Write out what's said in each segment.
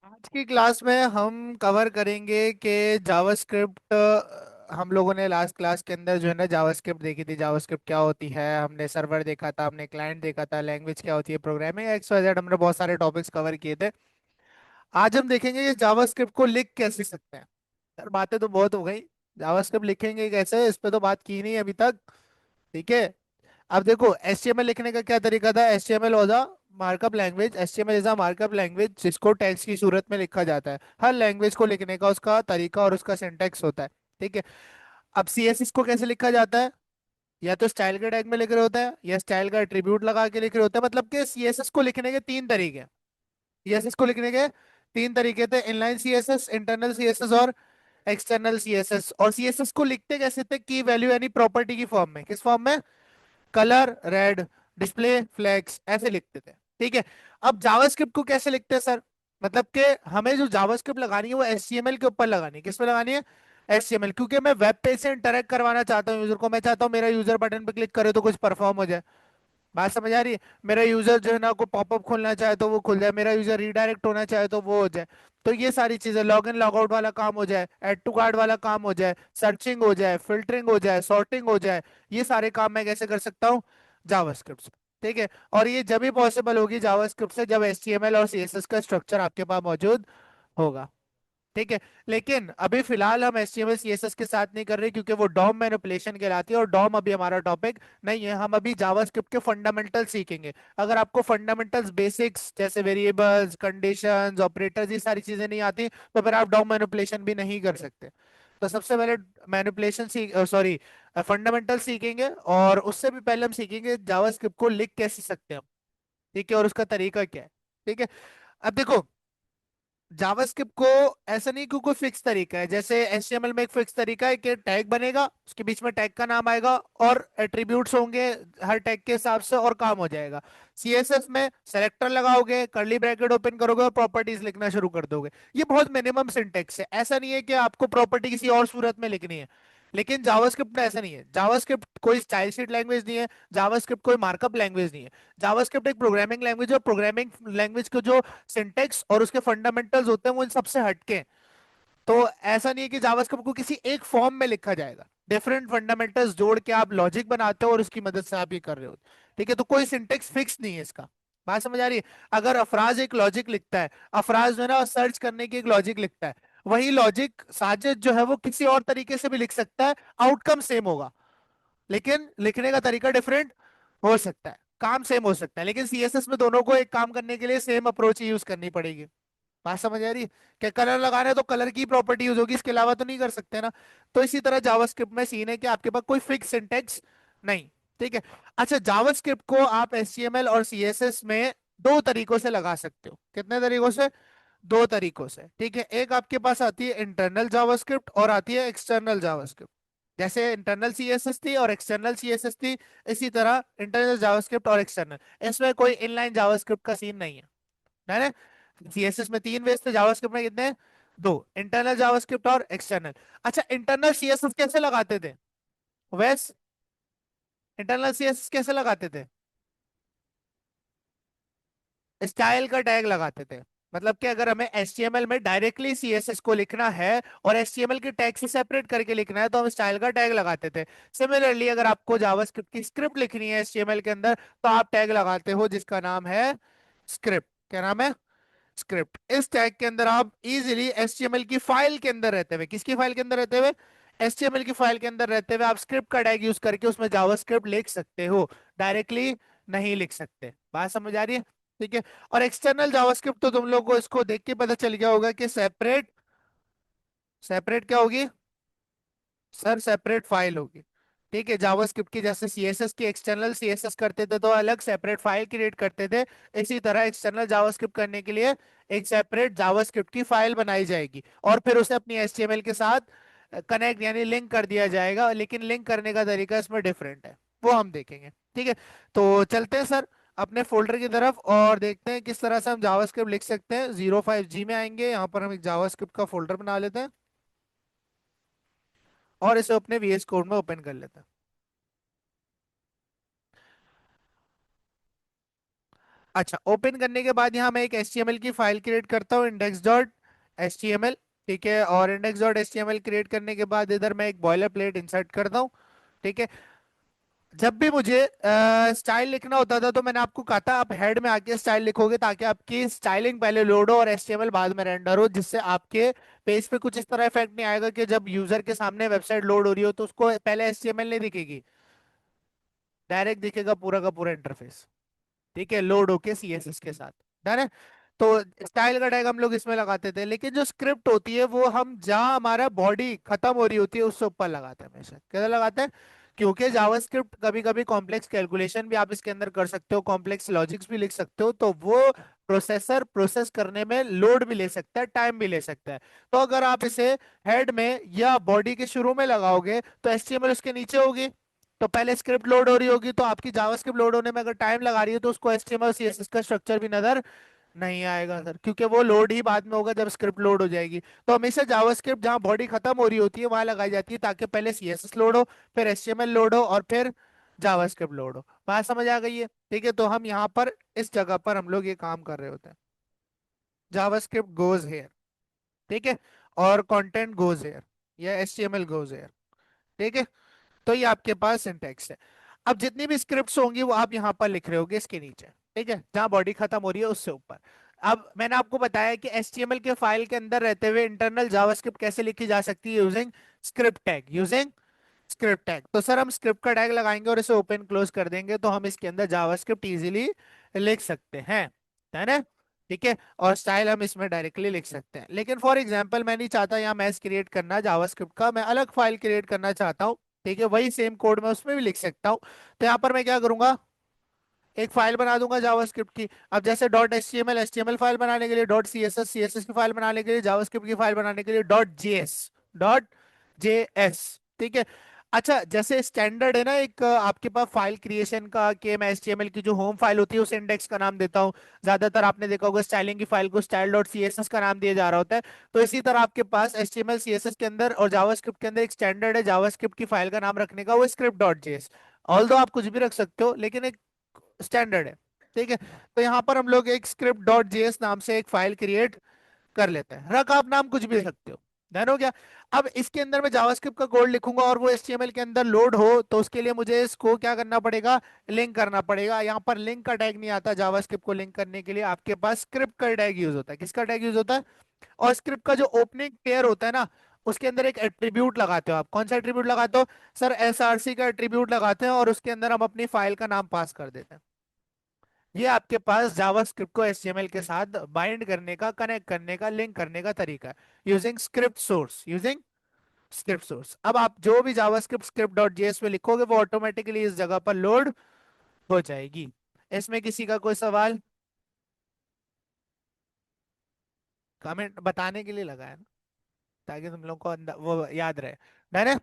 आज की क्लास में हम कवर करेंगे कि जावास्क्रिप्ट। हम लोगों ने लास्ट क्लास के अंदर जो है ना जावास्क्रिप्ट देखी थी। जावास्क्रिप्ट क्या होती है, हमने सर्वर देखा था, हमने क्लाइंट देखा था, लैंग्वेज क्या होती है, प्रोग्रामिंग एक्स वाई जेड, हमने बहुत सारे टॉपिक्स कवर किए थे। आज हम देखेंगे कि जावास्क्रिप्ट को लिख कैसे सकते हैं। यार बातें तो बहुत हो गई, जावास्क्रिप्ट लिखेंगे कैसे इस पे तो बात की नहीं अभी तक। ठीक है। अब देखो एचटीएमएल लिखने का क्या तरीका था। HTML was a markup language. HTML is a markup language जिसको टेक्स्ट की सूरत में लिखा जाता है। हर लैंग्वेज को लिखने का उसका तरीका और उसका सिंटैक्स होता है। ठीक है। अब सीएसएस को कैसे लिखा जाता है। या तो स्टाइल के टैग में लिख रहे होते हैं या स्टाइल का एट्रीब्यूट लगा के लिख रहे होते हैं। मतलब कि सीएसएस को लिखने के तीन तरीके हैं। सीएसएस को लिखने के तीन तरीके थे, इनलाइन सीएसएस, इंटरनल सीएसएस और एक्सटर्नल सीएसएस। और सीएसएस को लिखते कैसे थे, की वैल्यू यानी प्रॉपर्टी की फॉर्म में। किस फॉर्म में? कलर रेड, डिस्प्ले फ्लेक्स, ऐसे लिखते थे। ठीक है। अब जावास्क्रिप्ट को कैसे लिखते हैं सर। मतलब कि हमें जो जावास्क्रिप्ट लगानी है वो एचटीएमएल के ऊपर लगानी है। किस पे लगानी है? एचटीएमएल, क्योंकि मैं वेब पेज से इंटरेक्ट करवाना चाहता हूँ यूजर को। मैं चाहता हूँ मेरा यूजर बटन पे क्लिक करे तो कुछ परफॉर्म हो जाए। बात समझ आ रही है? मेरा यूजर जो है ना को पॉपअप खोलना चाहे तो वो खुल जाए, मेरा यूजर रीडायरेक्ट होना चाहे तो वो हो जाए। तो ये सारी चीजें, लॉग इन लॉग आउट वाला काम हो जाए, ऐड टू कार्ड वाला काम हो जाए, सर्चिंग हो जाए, फिल्टरिंग हो जाए, सॉर्टिंग हो जाए, ये सारे काम मैं कैसे कर सकता हूँ? जावास्क्रिप्ट से। ठीक है। और ये जब भी पॉसिबल होगी जावास्क्रिप्ट से, जब एचटीएमएल और सीएसएस का स्ट्रक्चर आपके पास मौजूद होगा। ठीक है। लेकिन अभी फिलहाल हम HTML CSS के साथ नहीं कर रहे क्योंकि वो डॉम मैनिपुलेशन कहलाती है और डॉम अभी हमारा टॉपिक नहीं है। हम अभी जावास्क्रिप्ट के फंडामेंटल सीखेंगे। अगर आपको फंडामेंटल्स बेसिक्स जैसे वेरिएबल्स, कंडीशंस, ऑपरेटर्स, ये सारी चीजें नहीं आती तो फिर आप डॉम मैनिपुलेशन भी नहीं कर सकते। तो सबसे पहले मैनिपुलेशन सीख सॉरी फंडामेंटल सीखेंगे, और उससे भी पहले हम सीखेंगे जावास्क्रिप्ट को लिख कैसे सकते हैं हम। ठीक है। और उसका तरीका क्या है। ठीक है। अब देखो जावास्क्रिप्ट को ऐसा नहीं कि कोई फिक्स तरीका है। जैसे एचटीएमएल में एक फिक्स तरीका है कि टैग बनेगा, उसके बीच में टैग का नाम आएगा और एट्रीब्यूट्स होंगे हर टैग के हिसाब से और काम हो जाएगा। सीएसएस में सेलेक्टर लगाओगे, कर्ली ब्रैकेट ओपन करोगे और प्रॉपर्टीज लिखना शुरू कर दोगे। ये बहुत मिनिमम सिंटेक्स है। ऐसा नहीं है कि आपको प्रॉपर्टी किसी और सूरत में लिखनी है। लेकिन जावास्क्रिप्ट में ऐसा नहीं है। जावास्क्रिप्ट कोई स्टाइल शीट लैंग्वेज नहीं है। जावास्क्रिप्ट कोई मार्कअप लैंग्वेज नहीं है। जावास्क्रिप्ट एक प्रोग्रामिंग लैंग्वेज है। प्रोग्रामिंग लैंग्वेज को जो सिंटेक्स और उसके फंडामेंटल्स होते हैं वो इन सबसे हटके हैं। तो ऐसा नहीं है कि जावास्क्रिप्ट को किसी एक फॉर्म में लिखा जाएगा। डिफरेंट फंडामेंटल्स जोड़ के आप लॉजिक बनाते हो और उसकी मदद से आप ये कर रहे हो। ठीक है। तो कोई सिंटेक्स फिक्स नहीं है इसका। बात समझ आ रही है? अगर अफराज एक लॉजिक लिखता है, अफराज जो है ना सर्च करने की एक लॉजिक लिखता है, वही लॉजिक साजिद जो है वो किसी और तरीके से भी लिख सकता है, आउटकम सेम होगा। लेकिन लिखने का तरीका डिफरेंट हो सकता है, काम सेम हो सकता है। लेकिन सीएसएस में दोनों को एक काम करने के लिए सेम अप्रोच यूज करनी पड़ेगी। बात समझ आ रही है? क्या कलर लगाना है तो कलर की प्रॉपर्टी यूज होगी, इसके अलावा तो नहीं कर सकते ना। तो इसी तरह जावास्क्रिप्ट में सीन है कि आपके पास कोई फिक्स सिंटेक्स नहीं। ठीक है। अच्छा, जावास्क्रिप्ट को आप एचटीएमएल और सीएसएस में दो तरीकों से लगा सकते हो। कितने तरीकों से? दो तरीकों से। ठीक है। एक आपके पास आती है इंटरनल जावास्क्रिप्ट और आती है एक्सटर्नल जावास्क्रिप्ट। जैसे इंटरनल सीएसएस थी और एक्सटर्नल सीएसएस थी, इसी तरह इंटरनल जावास्क्रिप्ट और एक्सटर्नल। इसमें कोई इनलाइन जावास्क्रिप्ट का सीन नहीं है ना। सीएसएस में तीन वेज थे, जावास्क्रिप्ट में कितने? दो, इंटरनल जावास्क्रिप्ट और एक्सटर्नल। अच्छा, इंटरनल सीएसएस कैसे लगाते थे वैस? इंटरनल सीएसएस कैसे लगाते थे? स्टाइल का टैग लगाते थे। मतलब कि अगर हमें एचटीएमएल में डायरेक्टली सीएसएस को लिखना है और एचटीएमएल के टैग से सेपरेट करके लिखना है तो हम स्टाइल का टैग लगाते थे। सिमिलरली अगर आपको जावास्क्रिप्ट की स्क्रिप्ट लिखनी है एचटीएमएल के अंदर तो आप टैग लगाते हो जिसका नाम है स्क्रिप्ट। क्या नाम है? स्क्रिप्ट। इस टैग के अंदर आप इजीली एचटीएमएल की फाइल के अंदर रहते हुए, किसकी फाइल के अंदर रहते हुए? एचटीएमएल की फाइल के अंदर रहते हुए आप स्क्रिप्ट का टैग यूज करके उसमें जावास्क्रिप्ट लिख सकते हो। डायरेक्टली नहीं लिख सकते। बात समझ आ रही है? ठीक है। और एक्सटर्नल जावास्क्रिप्ट तो तुम लोग को इसको देख के पता चल गया होगा कि सेपरेट, सेपरेट क्या होगी सर? सेपरेट फाइल होगी। ठीक है। जावास्क्रिप्ट की जैसे सीएसएस की एक्सटर्नल सीएसएस करते थे तो अलग सेपरेट फाइल क्रिएट करते थे, इसी तरह एक्सटर्नल जावास्क्रिप्ट करने के लिए एक सेपरेट जावास्क्रिप्ट की फाइल बनाई जाएगी और फिर उसे अपनी एचटीएमएल के साथ कनेक्ट यानी लिंक कर दिया जाएगा। लेकिन लिंक करने का तरीका इसमें डिफरेंट है, वो हम देखेंगे। ठीक है। तो चलते हैं सर अपने फोल्डर की तरफ और देखते हैं किस तरह से हम जावास्क्रिप्ट लिख सकते हैं। 05G में आएंगे, यहाँ पर हम एक जावास्क्रिप्ट का फोल्डर बना लेते हैं और इसे अपने VS कोड में ओपन कर लेते हैं। अच्छा, ओपन करने के बाद यहाँ मैं एक HTML की फाइल क्रिएट करता हूँ, index.html। ठीक है, और index.html क्रिएट करने के बाद इधर मैं एक बॉयलर प्लेट इंसर्ट करता हूँ। ठीक है, जब भी मुझे स्टाइल लिखना होता था तो मैंने आपको कहा था आप हेड में आके स्टाइल लिखोगे ताकि आपकी स्टाइलिंग पहले लोड हो और HTML बाद में रेंडर हो, जिससे आपके पेज पे कुछ इस तरह इफेक्ट नहीं आएगा कि जब यूजर के सामने वेबसाइट लोड हो रही हो तो उसको पहले HTML नहीं दिखेगी, डायरेक्ट दिखेगा पूरा का पूरा इंटरफेस। ठीक है, लोड होके CSS के साथ। डन है। तो स्टाइल का टैग हम लोग इसमें लगाते थे, लेकिन जो स्क्रिप्ट होती है वो हम जहां हमारा बॉडी खत्म हो रही होती है उससे ऊपर लगाते हैं हमेशा। कैसे लगाते हैं? क्योंकि जावास्क्रिप्ट कभी कभी कॉम्प्लेक्स कैलकुलेशन भी आप इसके अंदर कर सकते हो, कॉम्प्लेक्स लॉजिक्स भी लिख सकते हो, तो वो प्रोसेसर प्रोसेस करने में लोड भी ले सकता है, टाइम भी ले सकता है। तो अगर आप इसे हेड में या बॉडी के शुरू में लगाओगे तो HTML उसके नीचे होगी, तो पहले स्क्रिप्ट लोड हो रही होगी, तो आपकी जावास्क्रिप्ट लोड होने में अगर टाइम लगा रही है तो उसको HTML और CSS का स्ट्रक्चर भी नजर नहीं आएगा सर, क्योंकि वो लोड ही बाद में होगा जब स्क्रिप्ट लोड हो जाएगी। तो हमेशा जावास्क्रिप्ट जहां बॉडी खत्म हो रही होती है वहां लगाई जाती है, ताकि पहले CSS लोड हो, फिर HTML लोड हो, और फिर जावास्क्रिप्ट लोड हो। बात समझ आ गई है? ठीक है, तो हम यहाँ पर इस जगह पर हम लोग ये काम कर रहे होते हैं। JavaScript goes hair. ठीक है, और कंटेंट गोज हेयर, या HTML गोज हेयर। ठीक है, तो ये आपके पास सिंटेक्स है। अब जितनी भी स्क्रिप्ट्स होंगी वो आप यहाँ पर लिख रहे होगे इसके नीचे। ठीक है, जहां बॉडी खत्म हो रही है उससे ऊपर। अब मैंने आपको बताया कि HTML के फाइल के अंदर रहते हुए इंटरनल जावास्क्रिप्ट कैसे लिखी जा सकती है, using script tag. Using script tag, तो सर हम स्क्रिप्ट का टैग लगाएंगे और इसे ओपन क्लोज कर देंगे तो हम इसके अंदर जावास्क्रिप्ट इजीली लिख सकते हैं, है ना? ठीक है, और स्टाइल हम इसमें डायरेक्टली लिख सकते हैं। लेकिन फॉर एग्जांपल मैं नहीं चाहता यहाँ मैथ क्रिएट करना जावास्क्रिप्ट का, मैं अलग फाइल क्रिएट करना चाहता हूँ। ठीक है, वही सेम कोड मैं उसमें भी लिख सकता हूँ। तो यहाँ पर मैं क्या करूंगा, एक फाइल बना दूंगा जावास्क्रिप्ट की। अब जैसे डॉट HTML फाइल बनाने के लिए, डॉट CSS की फाइल बनाने के लिए, जावास्क्रिप्ट की फाइल बनाने के लिए डॉट JS। ठीक है। अच्छा, जैसे स्टैंडर्ड है ना एक आपके पास फाइल क्रिएशन का, कि मैं HTML की जो होम फाइल होती है उसे इंडेक्स का नाम देता हूँ। ज्यादातर आपने देखा होगा स्टाइलिंग की फाइल को style.css का नाम दिया जा रहा होता है। तो इसी तरह आपके पास HTML CSS के अंदर और जावास्क्रिप्ट के अंदर एक स्टैंडर्ड है जावास्क्रिप्ट की फाइल का नाम रखने का, वो script.js। ऑल दो आप कुछ भी रख सकते हो, लेकिन एक स्टैंडर्ड है। ठीक है, तो यहाँ पर हम लोग एक script.js नाम से एक फाइल क्रिएट कर लेते हैं। रख आप नाम कुछ भी दे सकते हो। डन हो गया? अब इसके अंदर मैं जावास्क्रिप्ट का कोड लिखूंगा और वो HTML के अंदर लोड हो, तो उसके लिए मुझे इसको क्या करना पड़ेगा, लिंक करना पड़ेगा। यहाँ पर लिंक का टैग नहीं आता, जावास्क्रिप्ट को लिंक करने के लिए आपके पास स्क्रिप्ट का टैग यूज होता है। किसका टैग यूज होता है? और स्क्रिप्ट का जो ओपनिंग पेयर होता है ना, उसके अंदर एक एट्रीब्यूट लगाते हो आप। कौन सा एट्रीब्यूट लगाते हो? सर SRC का एट्रीब्यूट लगाते हैं, और उसके अंदर हम अपनी फाइल का नाम पास कर देते हैं। ये आपके पास जावास्क्रिप्ट को HTML के साथ बाइंड करने का, कनेक्ट करने का, लिंक करने का तरीका है, using script source. Using script source. अब आप जो भी जावास्क्रिप्ट script.js में लिखोगे वो ऑटोमेटिकली इस जगह पर लोड हो जाएगी। इसमें किसी का कोई सवाल? कमेंट बताने के लिए लगा है ना, ताकि तुम लोग को वो याद रहे। डन है?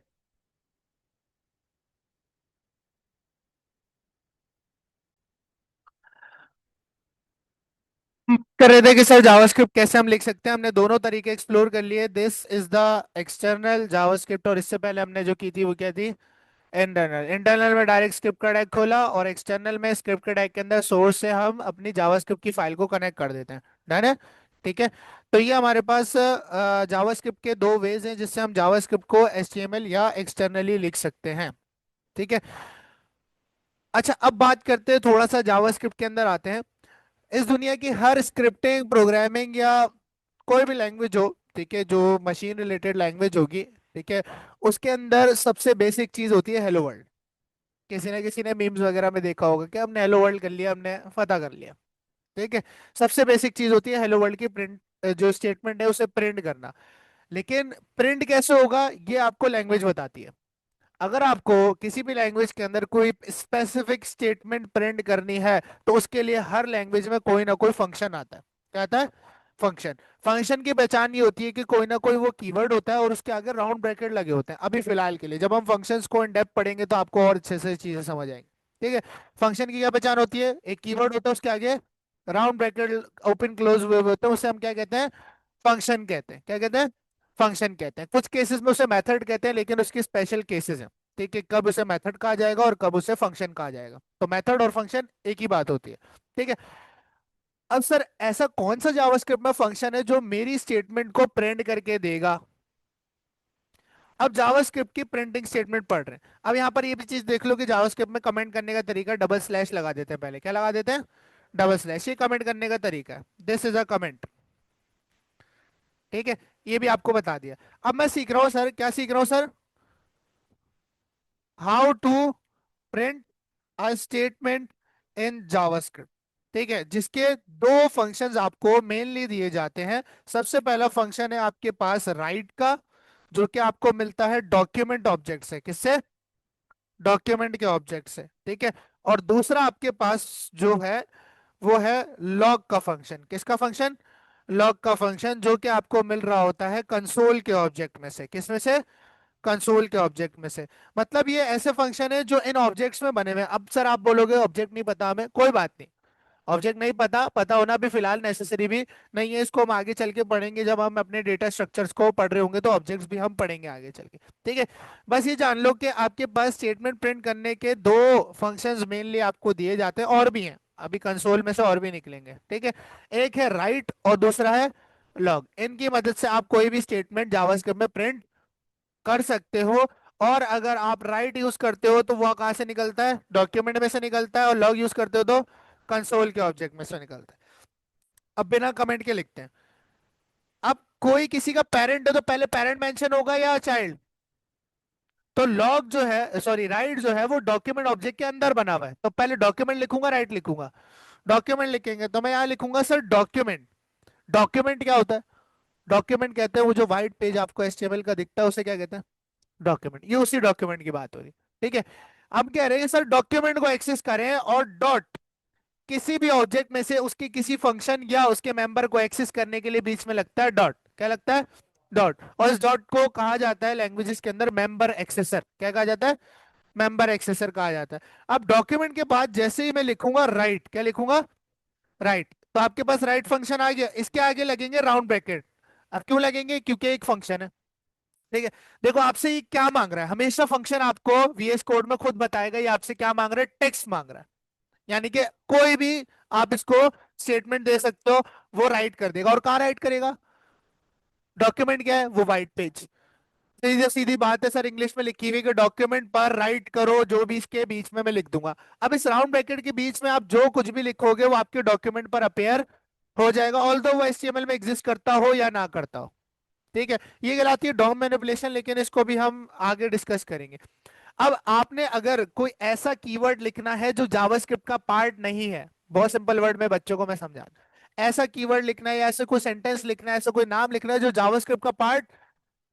कर रहे थे कि सर जावास्क्रिप्ट कैसे हम लिख सकते हैं। हमने दोनों तरीके एक्सप्लोर कर लिए, this is the external JavaScript, और इससे पहले हमने जो की थी वो क्या थी, इंटरनल। इंटरनल में डायरेक्ट स्क्रिप्ट का टैग खोला, और एक्सटर्नल में स्क्रिप्ट के टैग के अंदर सोर्स से हम अपनी जावास्क्रिप्ट की फाइल को कनेक्ट कर देते हैं। डन है? ठीक है, तो ये हमारे पास जावास्क्रिप्ट के दो वेज हैं जिससे हम जावास्क्रिप्ट को HTML या एक्सटर्नली लिख सकते हैं। ठीक है। अच्छा, अब बात करते हैं, थोड़ा सा जावास्क्रिप्ट के अंदर आते हैं। इस दुनिया की हर स्क्रिप्टिंग, प्रोग्रामिंग या कोई भी लैंग्वेज हो, ठीक है, जो मशीन रिलेटेड लैंग्वेज होगी, ठीक है, उसके अंदर सबसे बेसिक चीज होती है हेलो वर्ल्ड। किसी ना किसी ने मीम्स वगैरह में देखा होगा कि हमने हेलो वर्ल्ड कर लिया, हमने फतह कर लिया। ठीक है, सबसे बेसिक चीज होती है हेलो वर्ल्ड की प्रिंट, जो स्टेटमेंट है उसे प्रिंट करना। लेकिन प्रिंट कैसे होगा ये आपको लैंग्वेज बताती है। अगर आपको किसी भी लैंग्वेज के अंदर कोई स्पेसिफिक स्टेटमेंट प्रिंट करनी है, तो उसके लिए हर लैंग्वेज में कोई ना कोई फंक्शन आता है। क्या आता है? फंक्शन। फंक्शन की पहचान ये होती है कि कोई ना कोई वो कीवर्ड होता है और उसके आगे राउंड ब्रैकेट लगे होते हैं। अभी फिलहाल के लिए, जब हम फंक्शंस को इन डेप्थ पढ़ेंगे तो आपको और अच्छे से चीजें समझ आएंगी। ठीक है, फंक्शन की क्या पहचान होती है? एक कीवर्ड होता है, उसके आगे राउंड ब्रैकेट ओपन क्लोज हुए हुए होते हैं, उसे हम क्या कहते हैं? फंक्शन कहते हैं। क्या कहते हैं? फंक्शन कहते हैं। कुछ केसेस में उसे मेथड कहते हैं, लेकिन उसकी स्पेशल केसेस हैं। ठीक है, कब उसे मेथड कहा जाएगा और कब उसे फंक्शन कहा जाएगा। तो मेथड और फंक्शन एक ही बात होती है। ठीक है, अब सर ऐसा कौन सा जावास्क्रिप्ट में फंक्शन है जो मेरी स्टेटमेंट को प्रिंट करके देगा? अब जावास्क्रिप्ट की प्रिंटिंग स्टेटमेंट पढ़ रहे हैं। अब यहाँ पर ये भी चीज देख लो कि जावास्क्रिप्ट में कमेंट करने का तरीका डबल स्लैश लगा देते हैं। पहले क्या लगा देते हैं? Double slash. ये कमेंट करने का तरीका है, दिस इज अ कमेंट। ठीक है, ये भी आपको बता दिया। अब मैं सीख रहा हूँ सर, क्या सीख रहा हूँ sir? How to print a statement in JavaScript. ठीक है, जिसके दो फंक्शंस आपको मेनली दिए जाते हैं। सबसे पहला फंक्शन है आपके पास राइट का, जो कि आपको मिलता है डॉक्यूमेंट ऑब्जेक्ट से। किससे? डॉक्यूमेंट के ऑब्जेक्ट से। ठीक है। और दूसरा आपके पास जो है वो है लॉग का फंक्शन। किसका फंक्शन? लॉग का फंक्शन, जो कि आपको मिल रहा होता है कंसोल के ऑब्जेक्ट में से। किस में से? कंसोल के ऑब्जेक्ट में से। मतलब ये ऐसे फंक्शन है जो इन ऑब्जेक्ट्स में बने हुए हैं। अब सर आप बोलोगे ऑब्जेक्ट नहीं पता हमें, कोई बात नहीं। ऑब्जेक्ट नहीं पता, पता होना भी फिलहाल नेसेसरी भी नहीं है। इसको हम आगे चल के पढ़ेंगे, जब हम अपने डेटा स्ट्रक्चर्स को पढ़ रहे होंगे तो ऑब्जेक्ट्स भी हम पढ़ेंगे आगे चल के। ठीक है। बस ये जान लो कि आपके पास स्टेटमेंट प्रिंट करने के दो फंक्शंस मेनली आपको दिए जाते हैं, और भी हैं अभी कंसोल में से और भी निकलेंगे। ठीक है। एक है राइट और दूसरा है लॉग। इनकी मदद से आप कोई भी स्टेटमेंट जावास्क्रिप्ट में प्रिंट कर सकते हो। और अगर आप राइट यूज करते हो तो वह कहाँ से निकलता है? डॉक्यूमेंट में से निकलता है। और लॉग यूज करते हो तो कंसोल के ऑब्जेक्ट में से निकलता है। अब बिना कमेंट के लिखते हैं। अब कोई किसी का पेरेंट है तो पहले पेरेंट मेंशन होगा या चाइल्ड? तो लॉग जो है, सॉरी राइट जो है, वो डॉक्यूमेंट ऑब्जेक्ट के अंदर बना हुआ है। तो पहले डॉक्यूमेंट लिखूंगा, राइट लिखूंगा? डॉक्यूमेंट लिखेंगे तो मैं यहाँ लिखूंगा सर डॉक्यूमेंट। डॉक्यूमेंट क्या होता है? डॉक्यूमेंट कहते हैं वो जो व्हाइट पेज आपको एचटीएमएल का दिखता है, उसे क्या कहते हैं? डॉक्यूमेंट। ये उसी डॉक्यूमेंट की बात हो रही। ठीक है। अब कह रहे हैं सर डॉक्यूमेंट को एक्सेस करें और डॉट किसी भी ऑब्जेक्ट में से उसके किसी फंक्शन या उसके मेंबर को एक्सेस करने के लिए बीच में लगता है डॉट। क्या लगता है? डॉट। और इस डॉट को कहा जाता है लैंग्वेजेस के अंदर मेंबर एक्सेसर। क्या कहा जाता है? मेंबर एक्सेसर कहा जाता है। अब डॉक्यूमेंट के बाद जैसे ही मैं लिखूंगा राइट, क्या लिखूंगा? राइट, तो आपके पास राइट फंक्शन आ गया। इसके आगे लगेंगे राउंड ब्रैकेट। अब क्यों लगेंगे? क्योंकि एक फंक्शन है। ठीक है। देखो आपसे ये क्या मांग रहा है, हमेशा फंक्शन आपको वीएस कोड में खुद बताएगा ये आपसे क्या मांग रहा है। टेक्स्ट मांग रहा है, यानी कि कोई भी आप इसको स्टेटमेंट दे सकते हो, वो राइट कर देगा। और कहाँ राइट करेगा? डॉक्यूमेंट क्या है? वो व्हाइट पेज। सीधी सीधी बात है सर, इंग्लिश में लिखी हुई कि डॉक्यूमेंट पर राइट करो, जो भी इसके बीच में मैं लिख दूंगा। अब इस राउंड ब्रैकेट के बीच में आप जो कुछ भी लिखोगे वो आपके डॉक्यूमेंट पर अपेयर हो जाएगा, ऑल्दो वो एचटीएमएल में एग्जिस्ट करता हो या ना करता हो। ठीक है। ये कहलाती है डॉम मैनिपुलेशन, लेकिन इसको भी हम आगे डिस्कस करेंगे। अब आपने अगर कोई ऐसा कीवर्ड लिखना है जो जावास्क्रिप्ट का पार्ट नहीं है, बहुत सिंपल वर्ड में बच्चों को मैं समझा दूं। ऐसा कीवर्ड लिखना है या ऐसा कोई सेंटेंस लिखना है, ऐसा कोई नाम लिखना है जो जावास्क्रिप्ट का पार्ट।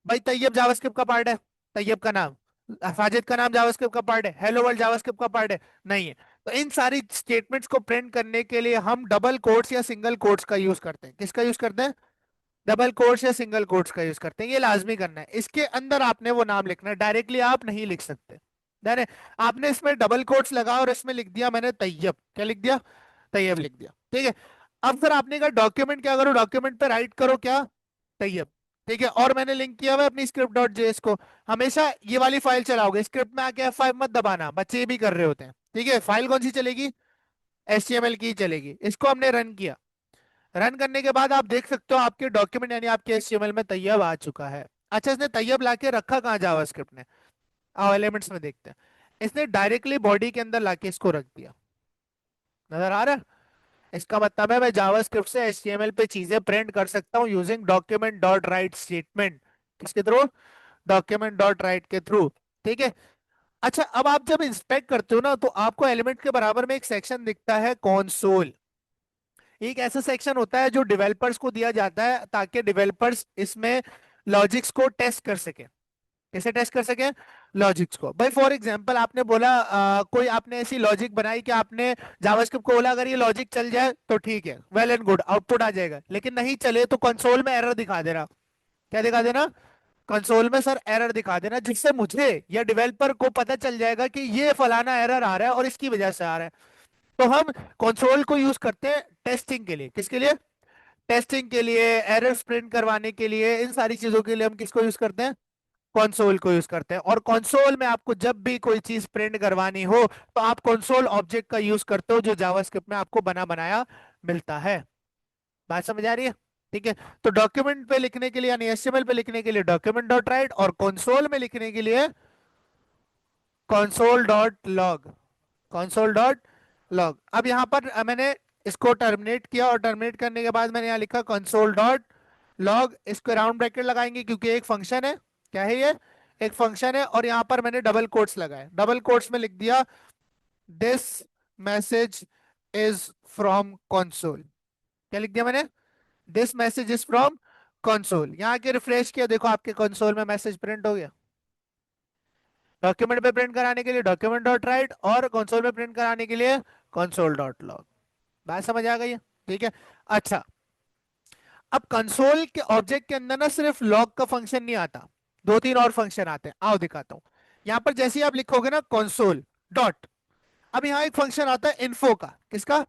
भाई तैयब जावास्क्रिप्ट का पार्ट है? तैयब का नाम, साजिद का नाम जावास्क्रिप्ट का पार्ट है? हेलो वर्ल्ड जावास्क्रिप्ट का पार्ट है? नहीं है। तो इन सारी स्टेटमेंट्स को प्रिंट करने के लिए हम डबल कोट्स या सिंगल कोट्स का यूज करते हैं। किसका यूज करते हैं? डबल कोट्स या सिंगल कोट्स का यूज करते हैं। ये लाजमी करना है। इसके अंदर आपने वो नाम लिखना है, डायरेक्टली आप नहीं लिख सकते। यानी आपने इसमें डबल कोट्स लगा और इसमें लिख दिया मैंने तैयब। क्या लिख दिया? तैयब लिख दिया। ठीक है। अब सर आपने कहा डॉक्यूमेंट क्या करो? डॉक्यूमेंट पे राइट करो क्या? तैयब। ठीक है। और मैंने लिंक किया हुआ है अपनी स्क्रिप्ट डॉट जेएस को। हमेशा ये वाली फाइल चलाओगे, स्क्रिप्ट में आके F5 मत दबाना, बच्चे ये भी कर रहे होते हैं। ठीक है। फाइल कौन सी चलेगी? HTML की चलेगी। इसको हमने रन किया। रन करने के बाद आप देख सकते हो आपके डॉक्यूमेंट यानी आपके HTML में तैयब आ चुका है। अच्छा, इसने तैयब लाके रखा कहाँ जावास्क्रिप्ट ने? आओ एलिमेंट्स में देखते हैं। इसने डायरेक्टली बॉडी के अंदर लाके इसको रख दिया। नजर आ रहा है? इसका मतलब है मैं जावास्क्रिप्ट से HTML पे चीजें प्रिंट कर सकता हूँ using document dot right statement. किसके थ्रू? डॉक्यूमेंट डॉट राइट के थ्रू। ठीक है। अच्छा, अब आप जब इंस्पेक्ट करते हो ना तो आपको एलिमेंट के बराबर में एक सेक्शन दिखता है कॉन्सोल। एक ऐसा सेक्शन होता है जो डेवलपर्स को दिया जाता है ताकि डेवलपर्स इसमें लॉजिक्स को टेस्ट कर सके। कैसे टेस्ट कर सके? लॉजिक्स को। भाई फॉर एग्जांपल आपने बोला कोई आपने ऐसी लॉजिक बनाई कि आपने जावास्क्रिप्ट को बोला अगर ये लॉजिक चल जाए तो ठीक है, वेल एंड गुड, आउटपुट आ जाएगा। लेकिन नहीं चले तो कंसोल में एरर दिखा देना। क्या दिखा देना? कंसोल में सर एरर दिखा देना, जिससे मुझे या डेवलपर को पता चल जाएगा कि ये फलाना एरर आ रहा है और इसकी वजह से आ रहा है। तो हम कंसोल को यूज करते हैं टेस्टिंग के लिए। किसके लिए? टेस्टिंग के लिए, एरर्स प्रिंट करवाने के लिए, इन सारी चीजों के लिए हम किसको यूज करते हैं? कंसोल को यूज करते हैं। और कंसोल में आपको जब भी कोई चीज प्रिंट करवानी हो तो आप कंसोल ऑब्जेक्ट का यूज करते हो जो जावास्क्रिप्ट में आपको बना बनाया मिलता है। बात समझ आ रही है? ठीक है। तो डॉक्यूमेंट पे लिखने के लिए यानी एचटीएमएल पे लिखने के लिए डॉक्यूमेंट डॉट राइट, और कंसोल में लिखने के लिए console dot log, console dot log. अब यहाँ पर मैंने इसको टर्मिनेट किया, और टर्मिनेट करने के बाद मैंने यहाँ लिखा कंसोल डॉट लॉग, इसको राउंड ब्रैकेट लगाएंगे क्योंकि एक फंक्शन है। क्या है ये? एक फंक्शन है। और यहाँ पर मैंने डबल कोट्स लगाए, डबल कोट्स में लिख दिया this message is from console. क्या लिख दिया मैंने? This message is from console. यहाँ के रिफ्रेश किया, देखो आपके कंसोल में मैसेज प्रिंट हो गया। डॉक्यूमेंट पे प्रिंट कराने के लिए डॉक्यूमेंट डॉट राइट, और कंसोल पे प्रिंट कराने के लिए कंसोल डॉट लॉग। बात समझ आ गई है? ठीक है। अच्छा, अब कंसोल के ऑब्जेक्ट के अंदर ना सिर्फ लॉग का फंक्शन नहीं आता, दो तीन और फंक्शन आते हैं, आओ दिखाता हूं। यहां पर जैसे ही आप लिखोगे ना कंसोल डॉट, अब यहाँ एक फंक्शन आता है इन्फो का। किसका?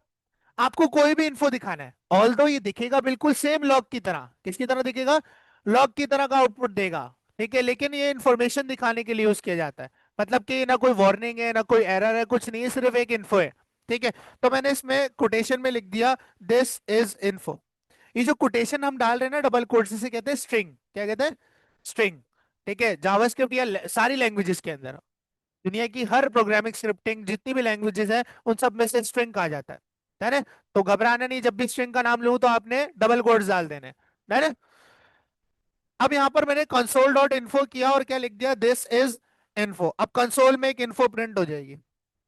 आपको कोई भी इन्फो दिखाना है, ऑल दो ये दिखेगा बिल्कुल सेम लॉग की तरह। किसकी तरह दिखेगा? लॉग की तरह का आउटपुट देगा। ठीक है, लेकिन ये इंफॉर्मेशन दिखाने के लिए यूज किया जाता है। मतलब कि ना कोई वार्निंग है ना कोई एरर है, कुछ नहीं है, सिर्फ एक इन्फो है। ठीक है। तो मैंने इसमें कोटेशन में लिख दिया दिस इज इन्फो। ये जो कोटेशन हम डाल रहे हैं ना डबल कोट्स, इसे कहते हैं स्ट्रिंग। क्या कहते हैं? स्ट्रिंग। ठीक है, जावास्क्रिप्ट या सारी लैंग्वेजेस के अंदर, दुनिया की हर प्रोग्रामिंग स्क्रिप्टिंग जितनी भी लैंग्वेजेस है उन सब में से स्ट्रिंग कहा जाता है ना? तो घबराना नहीं, जब भी स्ट्रिंग का नाम लूं तो आपने डबल कोट्स डाल देने, है ना? अब यहां पर मैंने कंसोल डॉट इन्फो किया और क्या लिख दिया? This is info. अब कंसोल में एक इन्फो प्रिंट हो जाएगी।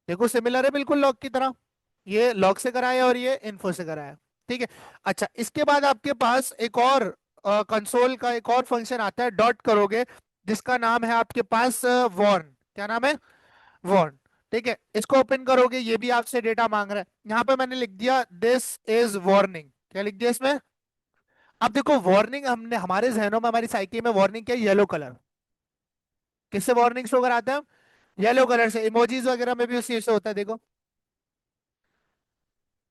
देखो सिमिलर है बिल्कुल लॉग की तरह, ये लॉग से कराया और ये इन्फो से कराया। ठीक है। अच्छा, इसके बाद आपके पास एक और कंसोल का एक और फंक्शन आता है, डॉट करोगे, जिसका नाम है आपके पास वॉर्न। क्या नाम है? वॉर्न। ठीक है, इसको ओपन करोगे, ये भी आपसे डेटा मांग रहा है। यहाँ पे मैंने लिख दिया दिस इज वार्निंग। क्या लिख दिया इसमें? अब देखो वार्निंग, हमने हमारे जहनों में, हमारी साइकी में वार्निंग क्या है? Yellow colour. किससे वार्निंग शो कराते हैं हम? येलो कलर से। इमोजीज वगैरह में भी उसी से होता है, देखो।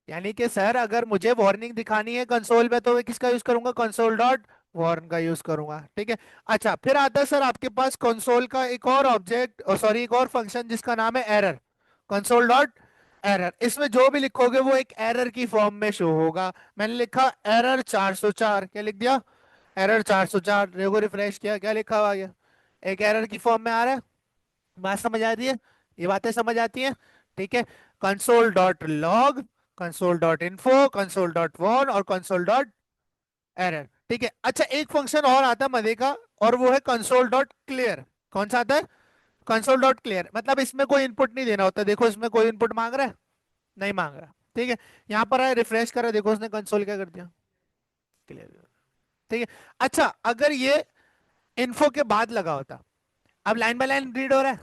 यानी कि सर अगर मुझे वार्निंग दिखानी है कंसोल में तो मैं किसका यूज करूंगा? कंसोल डॉट वार्न का यूज करूंगा। ठीक है। अच्छा, फिर आता है सर आपके पास कंसोल का एक और ऑब्जेक्ट, सॉरी एक और फंक्शन, जिसका नाम है एरर। कंसोल डॉट एरर, इसमें जो भी लिखोगे वो एक एरर की फॉर्म में शो होगा। मैंने लिखा एरर 404। क्या लिख दिया? एरर 404। देखो रिफ्रेश किया, क्या लिखा हुआ गया? एक एरर की फॉर्म में आ रहा है। बात समझ आ रही है? ये बातें समझ आती हैं? ठीक है। Console dot log, console dot info, console dot warn, और कंसोल डॉट एरर। ठीक है। अच्छा, एक फंक्शन और आता है मजे का, और वो है कंसोल डॉट क्लियर। कौन सा आता है? Console dot clear. मतलब इसमें कोई इनपुट नहीं देना होता, देखो इसमें कोई इनपुट मांग रहा है? नहीं मांग रहा। ठीक है। यहाँ पर आए, रिफ्रेश करा, देखो उसने कंसोल क्या कर दिया? क्लियर। ठीक है। अच्छा, अगर ये इन्फो के बाद लगा होता, अब लाइन बाय लाइन रीड हो रहा है,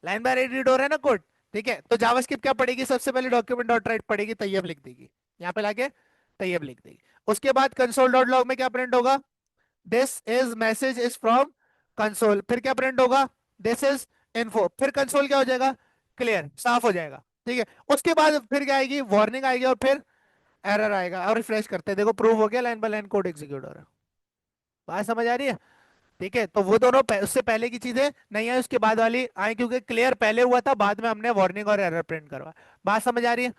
लाइन बाय लाइन रीड हो रहा है ना कोड। ठीक है, तो जावास्क्रिप्ट क्या पढ़ेगी? सबसे पहले डॉक्यूमेंट डॉट राइट पढ़ेगी, तैयब लिख देगी, यहाँ पे लाके तैयब लिख देगी। उसके बाद कंसोल डॉट लॉग में क्या प्रिंट होगा? This is message is from console. फिर क्या प्रिंट होगा? This is info. फिर कंसोल क्या हो जाएगा? क्लियर, साफ हो जाएगा। ठीक है। उसके बाद फिर क्या आएगी? वार्निंग आएगी, और फिर एरर आएगा। और रिफ्रेश करते हैं, देखो प्रूव हो गया, line by line code execute हो रहा है। बात समझ आ रही है? ठीक है, तो वो दोनों उससे पहले की चीजें नहीं आई, उसके बाद वाली आई, क्योंकि क्लियर पहले हुआ था, बाद में हमने वार्निंग और एरर प्रिंट करवा। बात समझ आ रही है?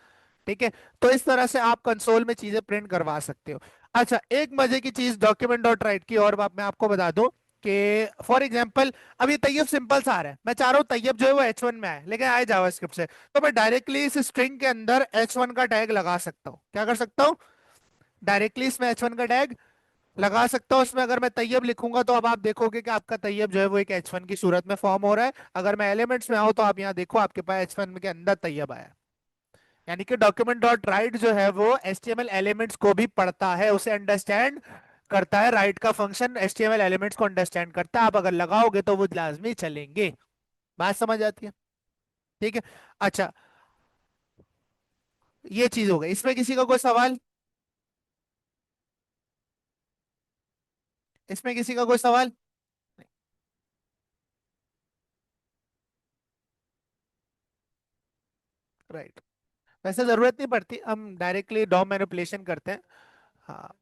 ठीक है। तो इस तरह से आप कंसोल में चीजें प्रिंट करवा सकते हो। अच्छा, एक मजे की चीज डॉक्यूमेंट डॉट राइट की और बात मैं आपको बता दूं कि फॉर एग्जांपल, अब ये तैयब सिंपल सा आ रहा है, मैं चाह रहा हूँ तैयब जो है वो H1 में आए, लेकिन आए जावास्क्रिप्ट से, तो मैं डायरेक्टली इस स्ट्रिंग के अंदर H1 का टैग लगा सकता हूँ। क्या कर सकता हूँ? डायरेक्टली इसमें H1 का टैग लगा सकता हूँ। उसमें अगर मैं तैयब लिखूंगा तो अब आप देखोगे कि आपका तैयब जो है वो एक H1 की सूरत में फॉर्म हो रहा है। अगर मैं एलिमेंट्स में आऊँ तो आप यहाँ देखो, आपके पास H1 के अंदर तैयब आया। यानी कि डॉक्यूमेंट डॉट राइट जो है वो HTML एलिमेंट्स को भी पढ़ता है, उसे अंडरस्टैंड करता है। राइट का फंक्शन HTML एलिमेंट्स को अंडरस्टैंड करता है, आप अगर लगाओगे तो वो लाजमी चलेंगे। बात समझ आती है? ठीक है। अच्छा, ये चीज हो गई। इसमें किसी का कोई सवाल? इसमें किसी का कोई सवाल? राइट। वैसे जरूरत नहीं पड़ती, हम डायरेक्टली डॉम मैनिपुलेशन करते हैं। हाँ,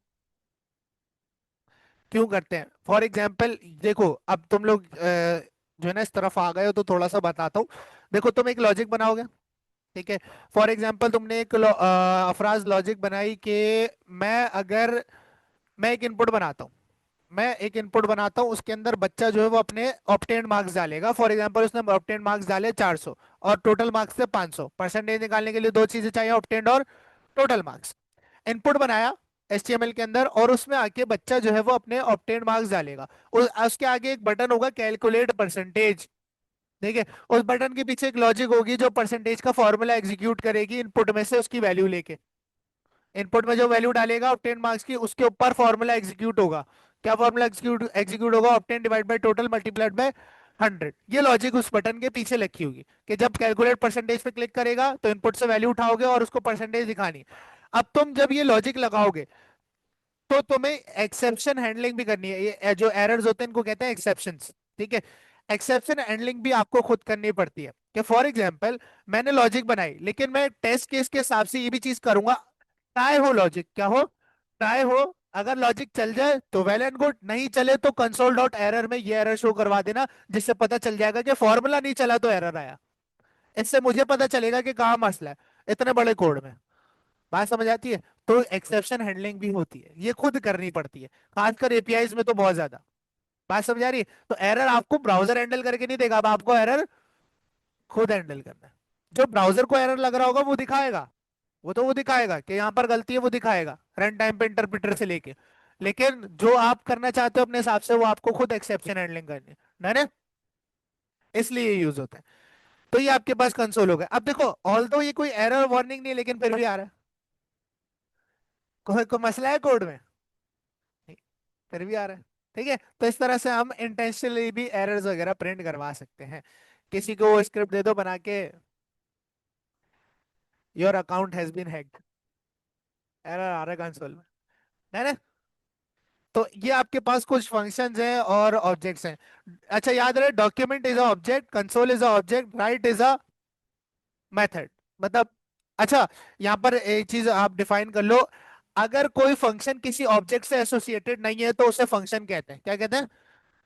क्यों करते हैं? फॉर एग्जाम्पल देखो, अब तुम लोग जो है ना इस तरफ आ गए हो, तो थोड़ा सा बताता हूँ। देखो तुम एक लॉजिक बनाओगे, ठीक है। फॉर एग्जाम्पल तुमने एक अफराज लॉजिक बनाई कि मैं अगर मैं एक इनपुट बनाता हूँ, मैं एक इनपुट बनाता हूँ, उसके अंदर बच्चा जो है वो अपने ऑब्टेन्ड मार्क्स डालेगा। फॉर एग्जांपल उसने ऑब्टेन्ड मार्क्स डाले 400 और टोटल मार्क्स थे 500। परसेंटेज निकालने के लिए दो चीजें चाहिए, ऑब्टेन्ड और टोटल मार्क्स। इनपुट बनाया HTML के अंदर, और उसमें आके बच्चा जो है वो अपने ऑब्टेन्ड मार्क्स डालेगा। उसके आगे एक बटन होगा कैलकुलेट परसेंटेज। ठीक है। उस बटन के पीछे एक लॉजिक होगी जो परसेंटेज का फॉर्मूला एग्जीक्यूट करेगी इनपुट में से उसकी वैल्यू लेके। इनपुट में जो वैल्यू डालेगा ऑब्टेन मार्क्स की, उसके ऊपर फॉर्मूला एग्जीक्यूट होगा। क्या फॉर्मूला एग्जीक्यूट एग्जीक्यूट होगा? Obtain divide by total multiplied by 100। ये लॉजिक उस बटन के पीछे लिखी होगी कि जब कैलकुलेट परसेंटेज पे क्लिक करेगा तो इनपुट से वैल्यू उठाओगे और उसको परसेंटेज दिखानी। अब तुम जब ये लॉजिक लगाओगे तो तुम्हें एक्सेप्शन हैंडलिंग भी करनी है। ये जो एरर्स होते हैं इनको कहते हैं एक्सेप्शंस। ठीक है। एक्सेप्शन हैंडलिंग भी आपको खुद करनी पड़ती है कि फॉर एग्जांपल मैंने लॉजिक बनाई, लेकिन मैं टेस्ट केस के हिसाब से ये भी चीज करूंगा, ट्राई हो लॉजिक, क्या हो, ट्राई हो। अगर लॉजिक चल जाए तो वेल एंड गुड, नहीं चले तो कंसोल डॉट एरर में ये एरर शो करवा देना, जिससे पता चल जाएगा कि फॉर्मूला नहीं चला तो एरर आया। इससे मुझे पता चलेगा कि कहाँ मसला है इतने बड़े कोड में। बात समझ आती है? तो एक्सेप्शन हैंडलिंग भी होती है, ये खुद करनी पड़ती है, खासकर एपीआईज में तो बहुत ज्यादा। बात समझ आ रही है? तो एरर आपको ब्राउजर हैंडल करके नहीं देगा, अब आपको एरर खुद हैंडल करना है। जो ब्राउजर को एरर लग रहा होगा वो दिखाएगा, वो दिखाएगा कि यहाँ पर गलती है, वो दिखाएगा रन टाइम पे इंटरप्रेटर से लेके। लेकिन जो आप करना चाहते हो अपने हिसाब से वो आपको खुद एक्सेप्शन हैंडलिंग करनी है ना। इसलिए ये यूज होता है। तो ये आपके पास कंसोल हो गया। अब देखो, ऑल दो ये कोई एरर वार्निंग नहीं है, लेकिन फिर भी आ रहा है। कोई मसला है कोड में? नहीं, फिर भी आ रहा है। ठीक है। तो इस तरह से हम इंटेंशनली भी एरर्स वगैरह प्रिंट करवा सकते हैं। किसी को वो स्क्रिप्ट दे दो बना के, your account has been hacked, error आ रहा है कंसोल में, है ना। तो ये आपके पास कुछ फंक्शंस हैं और ऑब्जेक्ट्स हैं। अच्छा, याद रहे, document is a object, console is a object, right is a method. मतलब, अच्छा, यहाँ पर एक चीज आप डिफाइन कर लो। अगर कोई फंक्शन किसी ऑब्जेक्ट से एसोसिएटेड नहीं है तो उसे फंक्शन कहते हैं। क्या कहते हैं?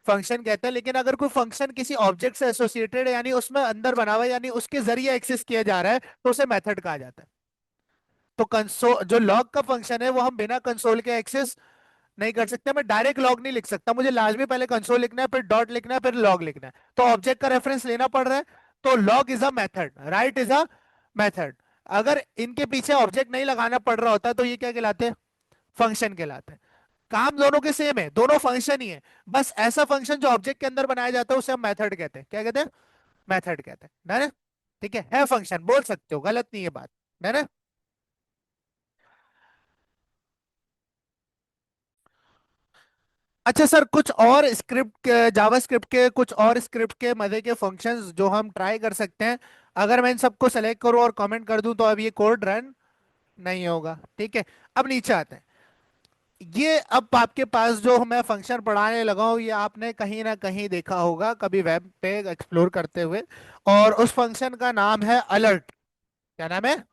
फंक्शन कहते हैं। लेकिन अगर कोई फंक्शन किसी ऑब्जेक्ट से एसोसिएटेड है, यानी उसमें अंदर बना हुआ है, यानी उसके जरिए एक्सेस किया जा रहा है, तो उसे मेथड कहा जाता है। तो कंसोल जो लॉग का फंक्शन है वो हम बिना कंसोल के एक्सेस नहीं कर सकते। मैं डायरेक्ट लॉग नहीं लिख सकता, मुझे लाजमी पहले कंसोल लिखना है, फिर डॉट लिखना है, फिर लॉग लिखना है। तो ऑब्जेक्ट का रेफरेंस लेना पड़ रहा है। तो log is a method, right is a method. अगर इनके पीछे ऑब्जेक्ट नहीं लगाना पड़ रहा होता तो ये क्या कहलाते हैं? फंक्शन कहलाते हैं। काम दोनों के सेम है, दोनों फंक्शन ही है। बस ऐसा फंक्शन जो ऑब्जेक्ट के अंदर बनाया जाता है उसे हम मेथड कहते हैं। क्या कहते हैं? मेथड कहते हैं, है ना। ठीक है फंक्शन बोल सकते हो, गलत नहीं है बात, है ना। अच्छा सर, कुछ और स्क्रिप्ट, जावा स्क्रिप्ट के कुछ और स्क्रिप्ट के मजे के फंक्शंस जो हम ट्राई कर सकते हैं। अगर मैं इन सबको सेलेक्ट करूं और कमेंट कर दूं तो अब ये कोड रन नहीं होगा। ठीक है। अब नीचे आते हैं। ये अब आपके पास जो मैं फंक्शन पढ़ाने लगा हूं, ये आपने कहीं ना कहीं देखा होगा कभी वेब पे एक्सप्लोर करते हुए। और उस फंक्शन का नाम है अलर्ट। क्या नाम है?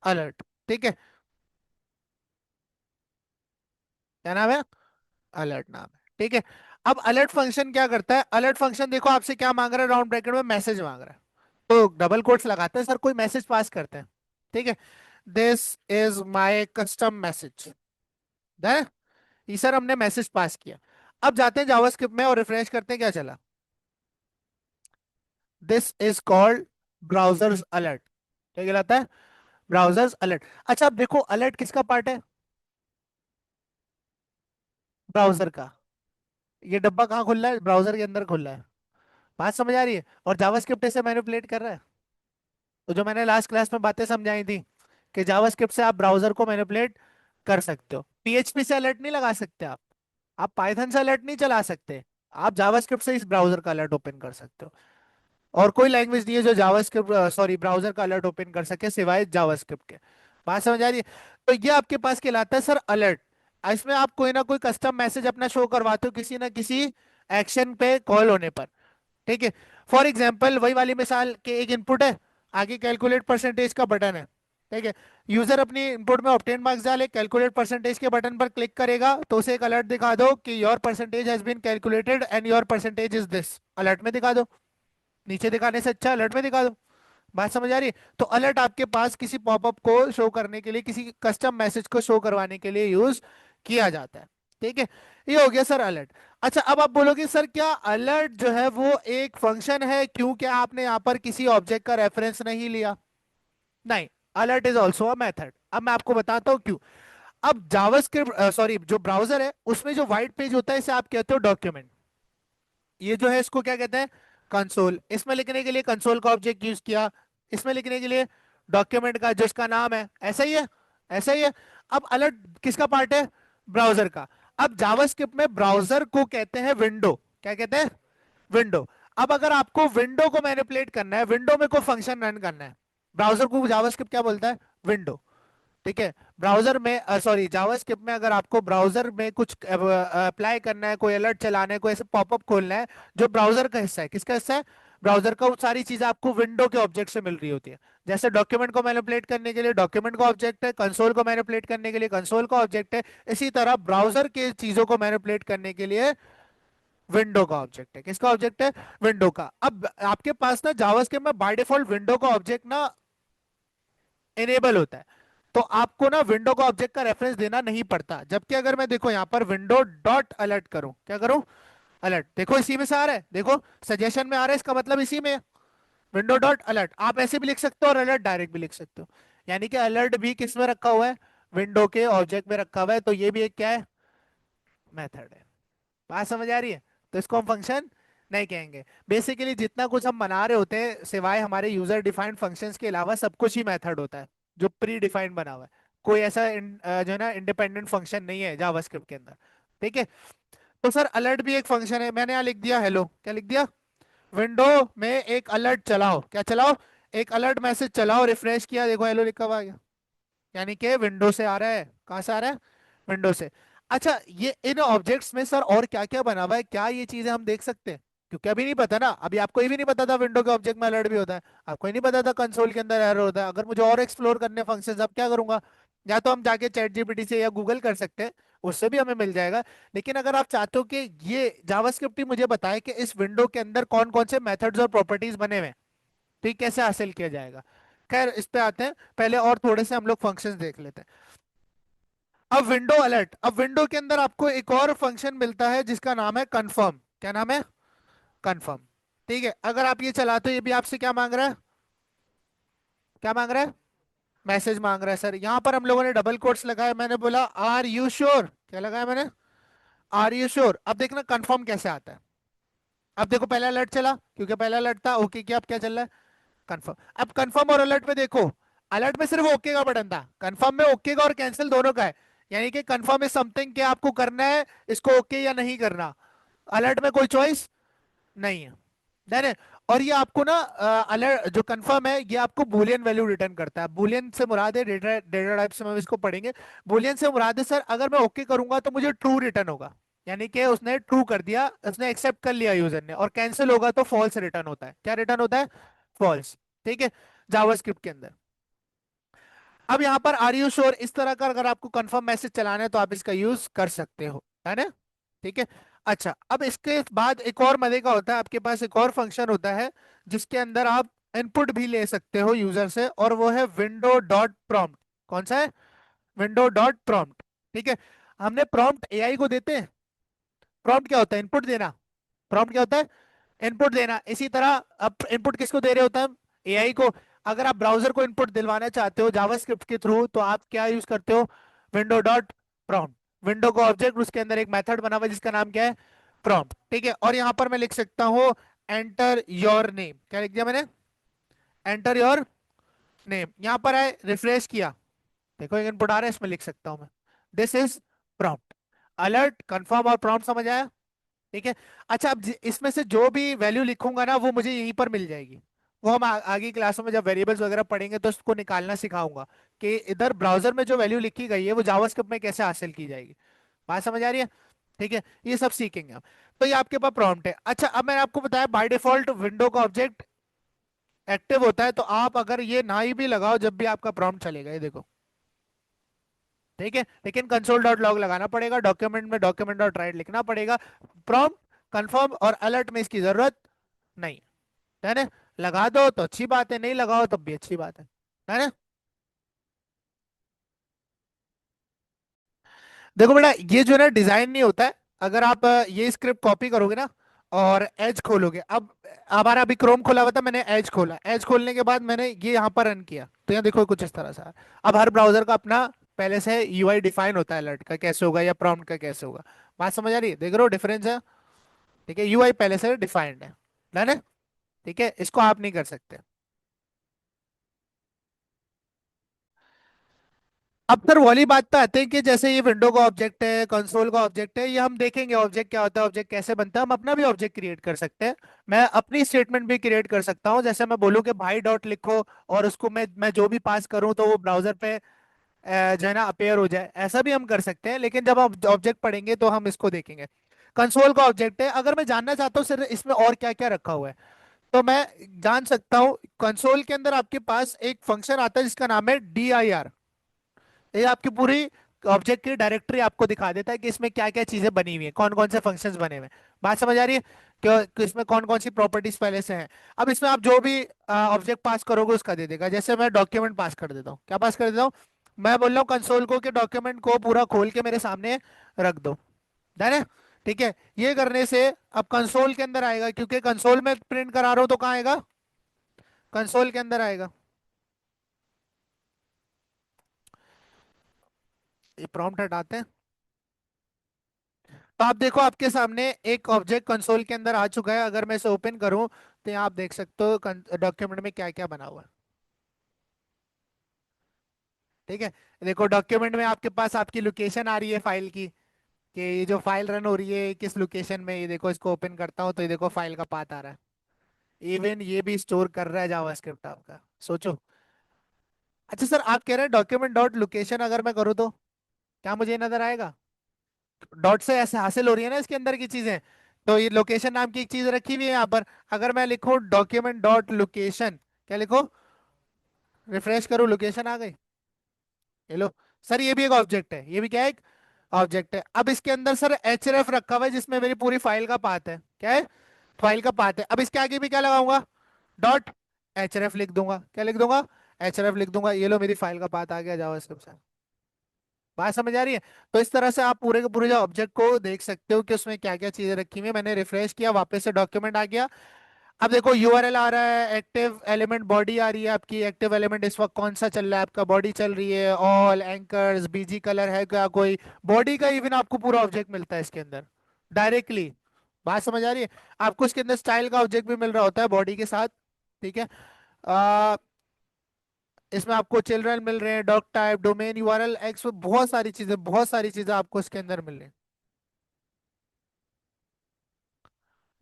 अलर्ट। ठीक है। क्या नाम है? अलर्ट नाम है। ठीक है। अब अलर्ट फंक्शन क्या करता है? अलर्ट फंक्शन देखो आपसे क्या मांग रहा है, राउंड ब्रैकेट में मैसेज मांग रहा है। तो डबल कोट्स लगाते हैं, सर कोई मैसेज पास करते हैं। ठीक है। This is my custom message, है। ये सर हमने मैसेज पास किया। अब जाते हैं जावास्क्रिप्ट में और रिफ्रेश करते हैं, क्या चला? This is called browsers alert. क्या कहलाता है? Browsers alert. अच्छा, अब देखो अलर्ट किसका पार्ट है? ब्राउजर का। ये डब्बा कहाँ खुल रहा है? ब्राउजर के अंदर खुल रहा है। बात समझ आ रही है? और जावास्क्रिप्ट ऐसे मैनिपुलेट कर रहा है। तो जो मैंने लास्ट क्लास में बातें समझाई थी कि जावास्क्रिप्ट से आप ब्राउजर को मैनिपुलेट कर सकते हो, पीएचपी से अलर्ट नहीं लगा सकते आप पाइथन से अलर्ट नहीं चला सकते। आप जावास्क्रिप्ट से इस ब्राउजर का अलर्ट ओपन कर सकते हो। और कोई लैंग्वेज नहीं है जो जावास्क्रिप्ट सॉरी ब्राउजर का अलर्ट ओपन कर सके सिवाय जावास्क्रिप्ट के। बात समझ आ रही है? तो ये आपके पास कहलाता है सर अलर्ट। इसमें आप कोई ना कोई कस्टम मैसेज अपना शो करवाते हो किसी ना किसी एक्शन पे कॉल होने पर। ठीक है। फॉर एग्जाम्पल वही वाली मिसाल के एक इनपुट है, आगे कैलकुलेट परसेंटेज का बटन है। ठीक है। यूजर अपनी इनपुट में ऑब्टेन मार्क्स डाले, कैलकुलेट परसेंटेज के बटन पर क्लिक करेगा तो उसे एक अलर्ट दिखा दो कि your percentage has been calculated and your percentage is this. Alert में दिखा दो, नीचे दिखाने से अच्छा अलर्ट में दिखा दो। बात समझ आ रही है? तो अलर्ट आपके पास किसी पॉपअप को शो करने के लिए, किसी कस्टम मैसेज को शो करवाने के लिए यूज किया जाता है। ठीक है, ये हो गया सर अलर्ट। अच्छा, अब आप बोलोगे सर क्या अलर्ट जो है वो एक फंक्शन है, क्यों, क्या आपने यहाँ पर किसी ऑब्जेक्ट का रेफरेंस नहीं लिया? नहीं, alert is also a method. अब मैं आपको बताता हूँ क्यों। अब जावास्क्रिप्ट, सॉरी, जो ब्राउजर है उसमें जो व्हाइट पेज होता है इसे आप कहते हो डॉक्यूमेंट। ये जो है इसको क्या कहते हैं? कंसोल। इसमें लिखने के लिए कंसोल का ऑब्जेक्ट यूज किया, इसमें लिखने के लिए डॉक्यूमेंट का जिसका नाम है, ऐसा ही है, ऐसा ही है। अब अलर्ट किसका पार्ट है? ब्राउजर का। अब जावास्क्रिप्ट में ब्राउजर को कहते हैं विंडो। क्या कहते हैं? विंडो। अब अगर आपको विंडो को मैनिपुलेट करना है, विंडो में कोई फंक्शन रन करना है, ब्राउजर को जावास्क्रिप्ट क्या बोलता है? विंडो। ठीक है, ब्राउजर में, सॉरी, जावास्क्रिप्ट में अगर आपको ब्राउजर में कुछ अप्लाई करना है, कोई अलर्ट चलाना है, कोई ऐसे पॉपअप खोलना है जो ब्राउजर का हिस्सा है, किसका हिस्सा है? ब्राउजर का। वो सारी चीजें आपको विंडो के ऑब्जेक्ट से मिल रही होती है। जैसे डॉक्यूमेंट को मैनिपुलेट करने के लिए डॉक्यूमेंट का ऑब्जेक्ट है, कंसोल को मैनिपुलेट करने के लिए कंसोल का ऑब्जेक्ट है, इसी तरह ब्राउजर के चीजों को मैनिपुलेट करने के लिए विंडो का ऑब्जेक्ट है। किसका ऑब्जेक्ट है? विंडो का। अब आपके पास ना जावास्क्रिप्ट में बाय डिफॉल्ट विंडो का ऑब्जेक्ट ना इनेबल होता है, तो आपको ना विंडो का ऑब्जेक्ट का रेफरेंस देना नहीं पड़ता। जबकि अगर मैं देखो यहाँ पर विंडो डॉट अलर्ट करूं, क्या करूं? अलर्ट, देखो इसी में से आ रहा है, देखो सजेशन में आ रहा है, इसका मतलब इसी में है। विंडो डॉट अलर्ट आप ऐसे भी लिख सकते हो और अलर्ट डायरेक्ट भी लिख सकते हो। यानी कि अलर्ट भी किस में रखा हुआ है? विंडो के ऑब्जेक्ट में रखा हुआ है। तो ये भी एक क्या है? मेथड है। बात समझ आ रही है? तो इसको हम फंक्शन नहीं कहेंगे। बेसिकली जितना कुछ हम बना रहे होते हैं सिवाय हमारे यूजर डिफाइंड फंक्शंस के अलावा सब कुछ ही मेथड होता है, जो प्री डिफाइंड बना हुआ है। कोई ऐसा जो है ना इंडिपेंडेंट फंक्शन नहीं है जावास्क्रिप्ट के अंदर। ठीक है, तो सर अलर्ट भी एक फंक्शन है। मैंने यहाँ लिख दिया हेलो, क्या लिख दिया? विंडो में एक अलर्ट चलाओ, क्या चलाओ? एक अलर्ट मैसेज चलाओ, रिफ्रेश किया, देखो हेलो लिखा हुआ आ गया। यानी कि विंडो से आ रहा है। कहाँ से आ रहा है? विंडो से। अच्छा, ये इन ऑब्जेक्ट्स में सर और क्या क्या बना हुआ है, क्या ये चीजें हम देख सकते हैं? क्योंकि अभी नहीं पता ना, अभी आपको ये भी नहीं पता था विंडो के ऑब्जेक्ट में अलर्ट भी होता है, आपको ही नहीं पता था कंसोल के अंदर एरर होता है। अगर मुझे और एक्सप्लोर करने फंक्शंस, अब क्या करूंगा? या तो हम जाके चैट जीपीटी से या गूगल कर सकते हैं, उससे भी हमें मिल जाएगा। लेकिन अगर आप चाहते हो कि ये जावास्क्रिप्ट ही मुझे बताए कि इस विंडो के अंदर कौन कौन से मेथड्स और प्रॉपर्टीज बने हुए हैं, तो ये कैसे हासिल किया जाएगा? खैर, इस पे आते हैं, पहले और थोड़े से हम लोग फंक्शंस देख लेते हैं। अब विंडो अलर्ट, अब विंडो के अंदर आपको एक और फंक्शन मिलता है जिसका नाम है कंफर्म। क्या नाम है? कंफर्म। ठीक है, अगर आप ये चलाते हो, ये भी आपसे क्या मांग रहा है? क्या मांग रहा है? मैसेज मांग रहा है। सर यहाँ पर हम लोगों ने डबल कोट्स लगाए, मैंने बोला आर यू श्योर। क्या लगाया मैंने? Are you sure. अब देखना कंफर्म कैसे आता है। अब देखो पहला अलर्ट चला, क्योंकि पहला अलर्ट था, ओके किया, अब क्या चल रहा है? कंफर्म। अब कंफर्म और अलर्ट में देखो, अलर्ट में सिर्फ ओके का बटन था, कंफर्म में ओके का और कैंसिल दोनों का है। यानी कि कंफर्म इज समथिंग कि आपको करना है इसको ओके या नहीं करना। अलर्ट में कोई चॉइस नहीं है। डन है। और ये आपको ना अलर्ट जो कंफर्म है ये आपको बुलियन वैल्यू रिटर्न करता है। बुलियन से मुराद है डेटा, डेटा टाइप से हम इसको पढ़ेंगे। बुलियन से मुराद है सर, अगर मैं ओके करूंगा तो मुझे ट्रू रिटर्न होगा, यानी कि उसने ट्रू कर दिया, उसने एक्सेप्ट कर लिया यूजर ने, और कैंसिल होगा तो फॉल्स रिटर्न होता है। क्या रिटर्न होता है? फॉल्स। ठीक है, जावास्क्रिप्ट के अंदर। अब यहाँ पर आर यू श्योर इस तरह का अगर आपको कंफर्म मैसेज चलाना है तो आप इसका यूज कर सकते हो, है ना? ठीक है। अच्छा, अब इसके बाद एक और मजे का होता है, आपके पास एक और फंक्शन होता है जिसके अंदर आप इनपुट भी ले सकते हो यूजर से, और वो है विंडो डॉट प्रॉम्प्ट। कौन सा है? Window dot prompt. ठीक है, हमने प्रॉम्प्ट एआई को देते हैं। प्रॉम्प्ट क्या होता है? इनपुट देना। प्रॉम्प्ट क्या होता है? इनपुट देना। इसी तरह अब इनपुट किसको दे रहे होते हैं? एआई को। अगर आप ब्राउजर को इनपुट दिलवाना चाहते हो जावास्क्रिप्ट के थ्रू, तो आप क्या यूज करते हो? Window dot prompt. विंडो का ऑब्जेक्ट, उसके अंदर एक मेथड बना हुआ है जिसका नाम क्या है? प्रॉम्प्ट। ठीक है, और यहां पर मैं लिख सकता हूं एंटर योर नेम। क्या लिख दिया मैंने? Enter your name. यहां पर है, रिफ्रेश किया, देखो एक इनपुट आ रहा है, इसमें लिख सकता हूं मैं, this is prompt. Alert, confirm और प्रॉम्प्ट, समझ आया? ठीक है। अच्छा, अब इसमें से जो भी वैल्यू लिखूंगा ना वो मुझे यहीं पर मिल जाएगी। वो हम आगे क्लासों में जब वेरिएबल्स वगैरह पढ़ेंगे तो उसको निकालना सिखाऊंगा कि इधर ब्राउजर में जो वैल्यू लिखी गई है वो जावास्क्रिप्ट में कैसे हासिल की जाएगी। बात समझ आ रही है? ठीक है, ये सब सीखेंगे हम। तो ये आपके पास प्रॉम्प्ट है। अच्छा, अब मैंने आपको बताया बाय डिफॉल्ट विंडो का ऑब्जेक्ट एक्टिव होता है, तो आप अगर ये ना ही भी लगाओ जब भी आपका प्रॉम्प्ट चलेगा, ये देखो। ठीक है, लेकिन कंसोल डॉट लॉग लगाना पड़ेगा, डॉक्यूमेंट में डॉक्यूमेंट डॉट राइट लिखना पड़ेगा। प्रॉम्प्ट, कंफर्म और अलर्ट में इसकी जरूरत नहीं, है ना? लगा दो तो अच्छी बात है, नहीं लगाओ तब भी अच्छी बात है ना। देखो बेटा, ये जो है ना डिजाइन नहीं होता है। अगर आप ये स्क्रिप्ट कॉपी करोगे ना और एज खोलोगे, अब हमारा अभी क्रोम खोला हुआ था, मैंने एज खोला, एज खोलने के बाद मैंने ये यहाँ पर रन किया तो यहाँ देखो कुछ इस तरह से है। अब हर ब्राउजर का अपना पहले से यूआई डिफाइन होता है, अलर्ट का कैसे होगा या प्रॉम्प्ट का कैसे होगा। बात समझ आ रही है, देख रहे हो डिफरेंस है। ठीक है, यूआई पहले से डिफाइंड है। डन है। ठीक है, इसको आप नहीं कर सकते। अब सर वाली बात पे आते हैं कि जैसे ये विंडो का ऑब्जेक्ट है, कंसोल का ऑब्जेक्ट है, ये हम देखेंगे ऑब्जेक्ट क्या होता है, ऑब्जेक्ट कैसे बनता है। हम अपना भी ऑब्जेक्ट क्रिएट कर सकते हैं। मैं अपनी स्टेटमेंट भी क्रिएट कर सकता हूँ, जैसे मैं बोलूँ कि भाई डॉट लिखो और उसको मैं जो भी पास करूँ तो वो ब्राउजर पे जो है ना अपेयर हो जाए, ऐसा भी हम कर सकते हैं। लेकिन जब आप ऑब्जेक्ट पढ़ेंगे तो हम इसको देखेंगे। कंसोल का ऑब्जेक्ट है, अगर मैं जानना चाहता हूँ सर इसमें और क्या क्या रखा हुआ है तो मैं जान सकता हूँ। कंसोल के अंदर आपके पास एक फंक्शन आता है जिसका नाम है DIR। ये आपकी पूरी ऑब्जेक्ट की डायरेक्टरी आपको दिखा देता है कि इसमें क्या क्या चीजें बनी हुई है, कौन कौन से फंक्शंस बने हुए हैं। बात समझ आ रही है कि इसमें कौन कौन सी प्रॉपर्टीज पहले से हैं। अब इसमें आप जो भी ऑब्जेक्ट पास करोगे उसका दे देगा। जैसे मैं डॉक्यूमेंट पास कर देता हूँ, क्या पास कर देता हूँ, मैं बोल रहा हूँ कंसोल को कि डॉक्यूमेंट को पूरा खोल के मेरे सामने रख दो। डन है। ठीक है, ये करने से अब कंसोल के अंदर आएगा, क्योंकि कंसोल में प्रिंट करा रहा हूँ तो कहाँ आएगा, कंसोल के अंदर आएगा। ये प्रॉम्प्ट हटाते हैं। तो आप देखो आपके सामने एक ऑब्जेक्ट कंसोल के अंदर आ चुका है। अगर मैं इसे ओपन करूं तो यहाँ आप देख सकते हो डॉक्यूमेंट में क्या क्या बना हुआ है। ठीक है, देखो डॉक्यूमेंट में आपके पास आपकी लोकेशन आ रही है फाइल की, कि ये जो फाइल रन हो रही है किस लोकेशन में। ये देखो, इसको ओपन करता हूँ तो ये देखो फाइल का पाथ आ रहा है। इवन ये भी स्टोर कर रहा है जावास्क्रिप्ट आपका, सोचो। अच्छा सर, आप कह रहे हैं डॉक्यूमेंट डॉट लोकेशन अगर मैं करूँ तो क्या मुझे नजर आएगा? डॉट से ऐसे हासिल हो रही है ना इसके अंदर की चीजें। तो ये लोकेशन नाम की एक चीज रखी हुई है यहाँ पर। अगर मैं लिखूं डॉक्यूमेंट डॉट लोकेशन, क्या लिखो, रिफ्रेश करूँ, लोकेशन आ गई। ये लो। सर ये भी एक ऑब्जेक्ट है, ये भी क्या है, एक ऑब्जेक्ट है। अब इसके अंदर सर href रखा हुआ है जिसमें मेरी पूरी फाइल का पाथ है। क्या है? फाइल का पाथ है। अब इसके आगे भी क्या लगाऊंगा, डॉट href लिख दूंगा। क्या लिख दूंगा? href लिख दूंगा। ये लो, मेरी फाइल का पाथ आ गया जावास्क्रिप्ट से। बात समझ आ रही है? तो इस तरह से आप पूरे के पूरे जो ऑब्जेक्ट को देख सकते हो कि उसमें क्या क्या चीजें रखी हुई है। मैंने रिफ्रेश किया, वापस से डॉक्यूमेंट आ गया। अब देखो यूआरएल आ रहा है, एक्टिव एलिमेंट बॉडी आ रही है आपकी। एक्टिव एलिमेंट इस वक्त कौन सा चल रहा है आपका, बॉडी चल रही है। ऑल एंकर्स, बीजी कलर है क्या कोई, बॉडी का इवन आपको पूरा ऑब्जेक्ट मिलता है इसके अंदर डायरेक्टली। बात समझ आ रही है? आपको इसके अंदर स्टाइल का ऑब्जेक्ट भी मिल रहा होता है बॉडी के साथ। ठीक है। आ, इसमें आपको चिल्ड्रन मिल रहे हैं, dog type, domain, URL x, बहुत सारी चीजें आपको इसके अंदर मिल रही हैं।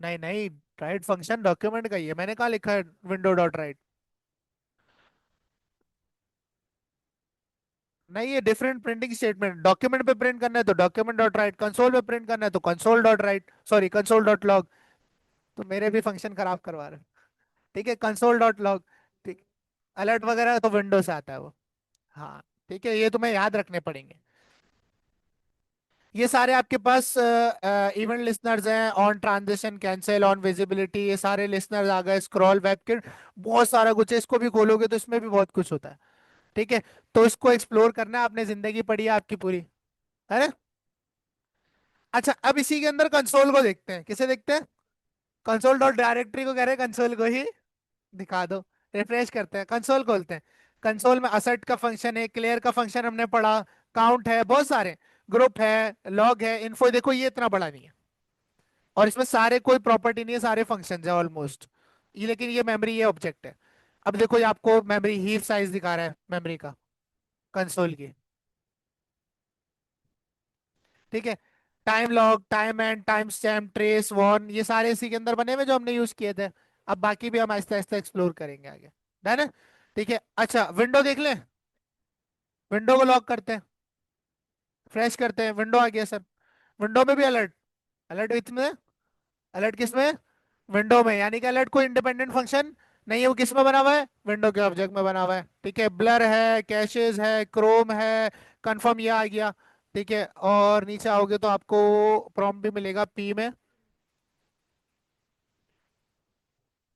नहीं नहीं, राइट फंक्शन डॉक्यूमेंट का ही है, मैंने कहा लिखा है विंडो डॉट राइट। नहीं, ये डिफरेंट प्रिंटिंग स्टेटमेंट। डॉक्यूमेंट पे प्रिंट करना है तो डॉक्यूमेंट डॉट राइट, कंसोल पे प्रिंट करना है तो console dot right, sorry console dot log. तो मेरे भी फंक्शन खराब करवा रहे हैं। ठीक है, कंसोल डॉट लॉग। ठीक। अलर्ट वगैरह तो विंडो से आता है वो। हाँ। ठीक है, ये तुम्हें याद रखने पड़ेंगे। ये सारे आपके पास इवेंट लिसनर्स हैं, on transition, cancel, on visibility, ये सारे लिसनर्स आ गए। स्क्रॉल, वेबकिट, बहुत सारा कुछ है। इसको भी खोलोगे तो इसमें भी बहुत कुछ होता है। ठीक है, तो इसको एक्सप्लोर करना है आपने, जिंदगी पड़ी है आपकी पूरी, है ना। अच्छा, अब इसी के अंदर कंसोल को देखते हैं, किसे देखते हैं, कंसोल डॉट डायरेक्टरी को कह रहे हैं कंसोल को ही दिखा दो। रिफ्रेश करते हैं, कंसोल खोलते हैं। कंसोल में असर्ट का फंक्शन है, क्लियर का फंक्शन हमने पढ़ा, काउंट है, बहुत सारे ग्रुप है, लॉग है, इन्फो। देखो ये इतना बड़ा नहीं है और इसमें सारे कोई प्रॉपर्टी नहीं है, सारे फंक्शन है ऑलमोस्ट। ये लेकिन ये मेमोरी, ये ऑब्जेक्ट है। अब देखो ये आपको मेमोरी हीप साइज दिखा रहा है मेमोरी का, कंसोल की। ठीक है, time log, time end, time stamp, trace, warn, ये सारे इसी के अंदर बने हुए जो हमने यूज किए थे। अब बाकी भी हम आहिस्ता आहिस्ता एक्सप्लोर करेंगे आगे। डन है। ठीक है, अच्छा विंडो देख लें, विंडो को लॉक करते हैं, फ्रेश करते हैं, विंडो आ गया सर। विंडो में भी अलर्ट, अलर्ट इसमें, अलर्ट किसमें, विंडो में। यानी कि अलर्ट कोई इंडिपेंडेंट फंक्शन नहीं है, वो किस में बना हुआ है, विंडो के ऑब्जेक्ट में बना हुआ है। ठीक है, ब्लर है, कैशेज है, क्रोम है, कंफर्म, ये आ गया। ठीक है, और नीचे आओगे तो आपको प्रॉम्प्ट भी मिलेगा पी में।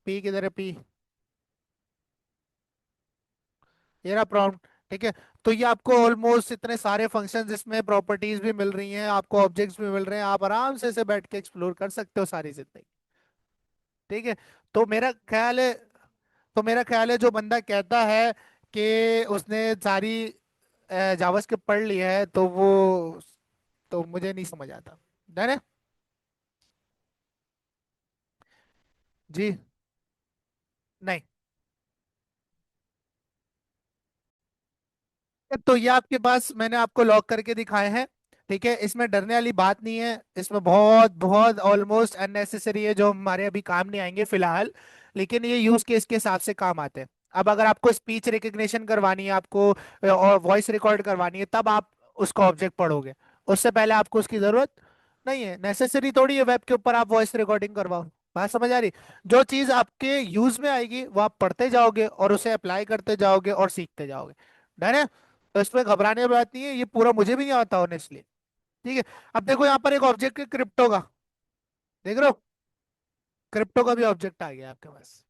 पी किधर है, पी? ये रहा प्रॉम्प्ट। ठीक है। तो ये आपको ऑलमोस्ट इतने सारे फंक्शंस, इसमें प्रॉपर्टीज भी मिल रही हैं, आपको ऑब्जेक्ट्स भी मिल रहे हैं, आप आराम से बैठ के एक्सप्लोर कर सकते हो सारी जिंदगी। ठीक है। तो मेरा ख्याल है तो मेरा ख्याल है जो बंदा कहता है कि उसने सारी जावास्क्रिप्ट पढ़ ली है, तो मुझे नहीं समझ आता। डन है। जी। नहीं। तो ये आपके पास मैंने आपको लॉक करके दिखाए हैं। ठीक है, इसमें डरने वाली बात नहीं है, इसमें बहुत बहुत ऑलमोस्ट अननेसेसरी है जो हमारे अभी काम नहीं आएंगे फिलहाल, लेकिन ये यूज केस के हिसाब से काम आते हैं। अब अगर आपको स्पीच रिकग्निशन करवानी है, आपको और वॉइस रिकॉर्ड करवानी है, तब आप उसका ऑब्जेक्ट पढ़ोगे। उससे पहले आपको उसकी जरूरत नहीं है, नेसेसरी थोड़ी है वेब के ऊपर आप वॉइस रिकॉर्डिंग करवाओ। बात समझ आ रही? जो चीज आपके यूज में आएगी वो आप पढ़ते जाओगे और उसे अप्लाई करते जाओगे और सीखते जाओगे। डन है। तो इसमें घबराने की बात नहीं है, ये पूरा मुझे भी नहीं आता ऑनेस्टली। ठीक है। अब देखो यहाँ पर एक ऑब्जेक्ट है क्रिप्टो का। देख रहे हो? क्रिप्टो का भी ऑब्जेक्ट आ गया आपके पास।